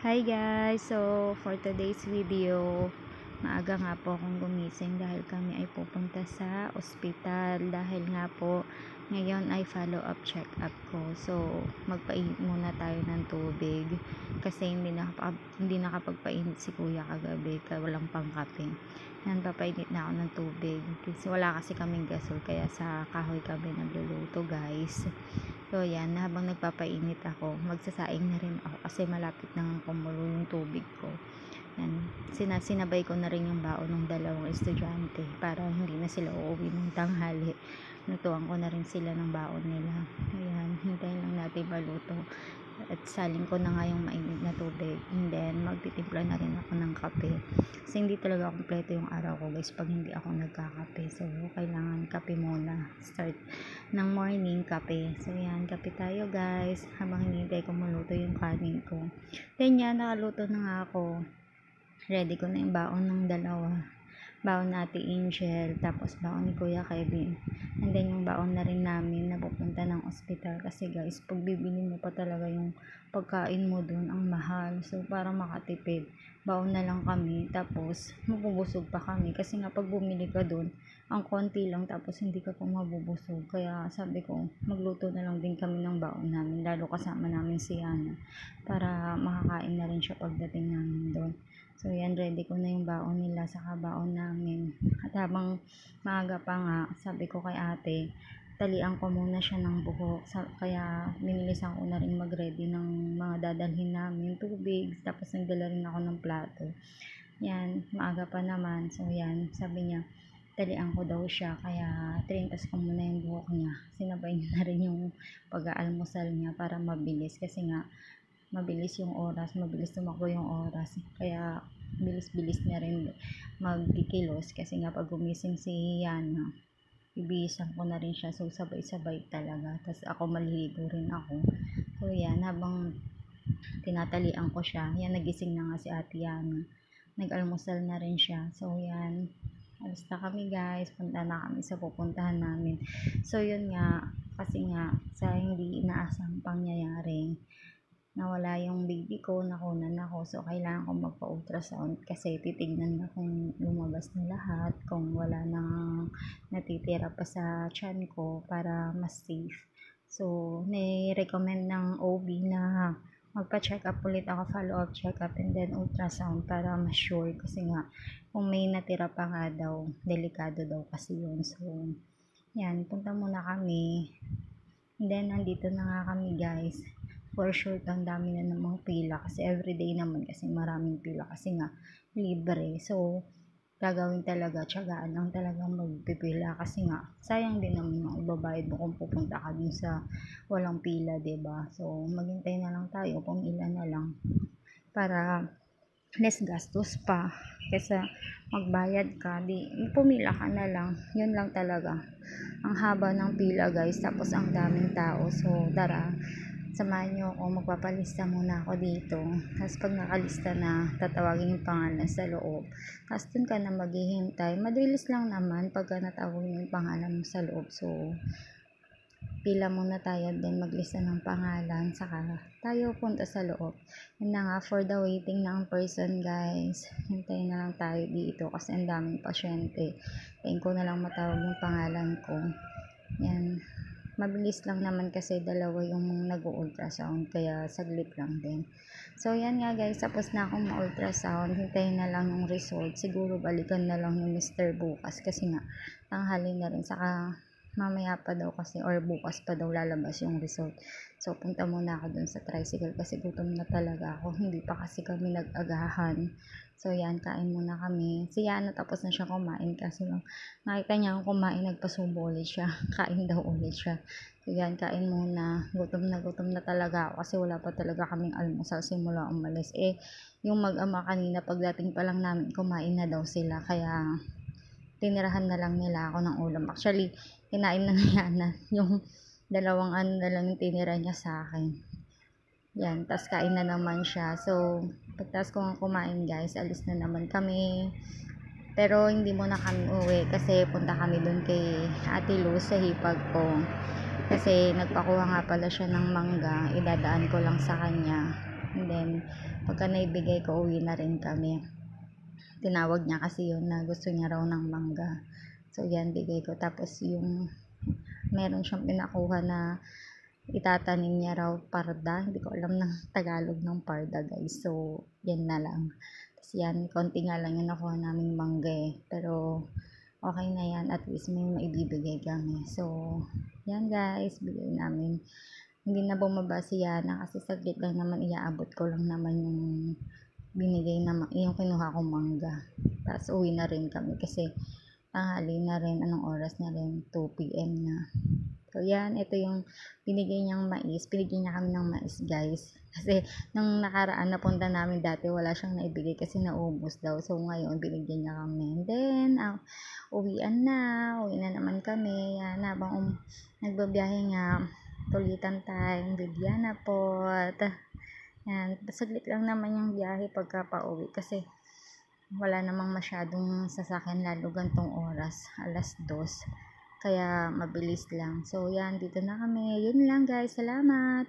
Hi guys! So, for today's video, maaga nga po akong gumising dahil kami ay pupunta sa ospital dahil nga po ngayon ay follow-up check-up ko. So, magpainit muna tayo ng tubig kasi hindi nakapagpainit si kuya kagabi kaya walang pangkape. Yan, papainit na ako ng tubig kasi wala kasi kaming gasol kaya sa kahoy kami nagluluto guys. So, yan, habang nagpapainit ako, magsasaing na rin ako kasi malapit nang kumulo yung tubig ko. Yan, sinabay ko na rin yung baon ng dalawang estudyante para hindi na sila uuwi ng tanghali. Natuwang ko na rin sila ng baon nila. Ayan, hintayin lang natin maluto. At saling ko na nga yung mainit na tubig. And then, magtitimpla na rin ako ng kape. Kasi hindi talaga kompleto yung araw ko guys pag hindi ako nagkakape. So, kailangan kape muna. Start ng morning, kape. So, yan, kape tayo guys. Habang hinihintay ko maluto yung kanin ko. Then yan, nakaluto na nga ako. Ready ko na yung baon ng dalawa. Baon natin Angel, tapos baon ni Kuya Kevin. And then yung baon na rin namin na pupunta ng ospital. Kasi guys, pag bibili mo pa talaga yung pagkain mo dun, ang mahal. So, para makatipid, baon na lang kami. Tapos, mabubusog pa kami. Kasi nga, pag bumili ka dun, ang konti lang, tapos hindi ka pa mabubusog. Kaya sabi ko, magluto na lang din kami ng baon namin. Lalo kasama namin si Ana. Para makakain na rin siya pagdating namin doon. So, yan, ready ko na yung baon nila sa baon namin. At habang maaga pa nga, sabi ko kay ate, talian ko muna siya ng buhok. Kaya, minilisan ko na rin mag-ready ng mga dadalhin namin, tubig. Tapos, nagdala rin ako ng plato. Yan, maaga pa naman. So, yan, sabi niya, talian ko daw siya. Kaya, trintas ko muna yung buhok niya. Sinabay niya na rin yung pag-aalmusal niya para mabilis. Kasi nga, mabilis yung oras, mabilis tumakbo yung oras. Kaya, bilis-bilis na rin magkikilos. Kasi nga, pag gumising si Yana, ibisan ko na rin siya. So, sabay-sabay talaga. Tapos, ako maliligo rin ako. So, yan, habang tinatalian ko siya, yan, nagising na nga si Ate Yana. Nag-almusal na rin siya. So, yan, alis na kami guys. Punta na kami sa pupuntahan namin. So, yun nga, kasi nga, sa hindi inaasang pangyayari, nawala yung baby ko, nakunan ako. So, kailangan ko magpa-ultrasound kasi titignan na kung lumabas na lahat, kung wala nang natitira pa sa tiyan ko para mas safe. So, ni-recommend ng OB na magpa-check up ulit ako, follow-up check up and then ultrasound para mas sure kasi nga kung may natira pa nga daw, delikado daw kasi yun. So, yan, punta muna kami. And then, nandito na nga kami guys. For sure, ang dami na namang pila kasi everyday naman kasi maraming pila kasi nga libre. So, gagawin talaga, tiyagaan lang talagang magpipila kasi nga sayang din naman yung ibabayad mo kung pupunta ka dun sa walang pila, 'di ba? So, maghintay na lang tayo kung ilan na lang para less gastos pa kaysa magbayad ka, di pumila ka na lang. Yun lang talaga. Ang haba ng pila guys, tapos ang daming tao. So, tara, samahan nyo ako, magpapalista muna ako dito. Tapos pag nakalista na, tatawagin yung pangalan sa loob. Tapos dun ka na maghihintay. Madalis lang naman pagka natawagin yung pangalan mo sa loob. So, pila muna tayo, then maglista ng pangalan, saka tayo punta sa loob. Yun na nga, for the waiting ng person guys. Hintayin na lang tayo dito kasi ang daming pasyente. Hintayin ko na lang matawag yung pangalan ko. Yan. Mabilis lang naman kasi dalawa yung nag-ultrasound kaya saglit lang din. So yan nga guys, tapos na akong ma-ultrasound, hintayin na lang yung result. Siguro balikan na lang ni Mr. bukas kasi nga tanghali na rin, saka mamaya pa daw kasi or bukas pa daw lalabas yung result. So punta muna ako dun sa tricycle kasi gutom na talaga ako, hindi pa kasi kami nag-agahan. So yan, kain muna kami. Si Yana tapos na siya kumain kasi lang nakita niya akong kumain, nagpasubo ulit siya. Kain daw ulit siya. So yan, kain muna. Gutom na talaga ako kasi wala pa talaga kaming almusal simula umalis. Yung mag-ama kanina pagdating pa lang namin kumain na daw sila. Kaya tinirahan na lang nila ako ng ulam. Actually, kinain na niya na yung dalawang ano na lang yung tinira niya sa akin. Yan, tas kain na naman siya. So, pagtas ko nga kumain guys, alis na naman kami. Pero hindi muna kami uwi kasi punta kami dun kay Ate Luz sa hipag ko. Kasi nagpakuha nga pala siya ng mangga, idadaan ko lang sa kanya. And then, Pagka naibigay ko, uwi na rin kami. Tinawag niya kasi yun na gusto niya raw ng mangga. So yan, bigay ko. Tapos yung meron siyang pinakuha na itatanim niya raw parda. Hindi ko alam ng Tagalog ng parda, guys. So yan na lang. Tapos yan, konti nga lang yung nakuha naming mangga eh. Pero okay na yan. At least may maibibigay kami. So yan, guys. Bigay namin. Hindi na bumaba si Yana kasi saglit lang naman, iaabot ko lang naman yung binigay na yung kinuha kong mangga. Tapos uwi na rin kami kasi tanghali na rin, anong oras na rin, 2 PM na. So yan, ito yung binigay niyang mais. Binigyan niya kami ng mais, guys. Kasi nung nakaraan napunta namin dati, wala siyang naibigay kasi naubos daw. So ngayon binigyan niya kami. And then uwi na naman kami. Yan, habang nagbabiyahe nga, tulitan time with Yana po. Yan, saglit lang naman yung biyahe pagka pauwi kasi wala namang masyadong sasakyan lalo gantong oras, 2:00. Kaya mabilis lang. So yan, dito na kami. Yun lang, guys. Salamat.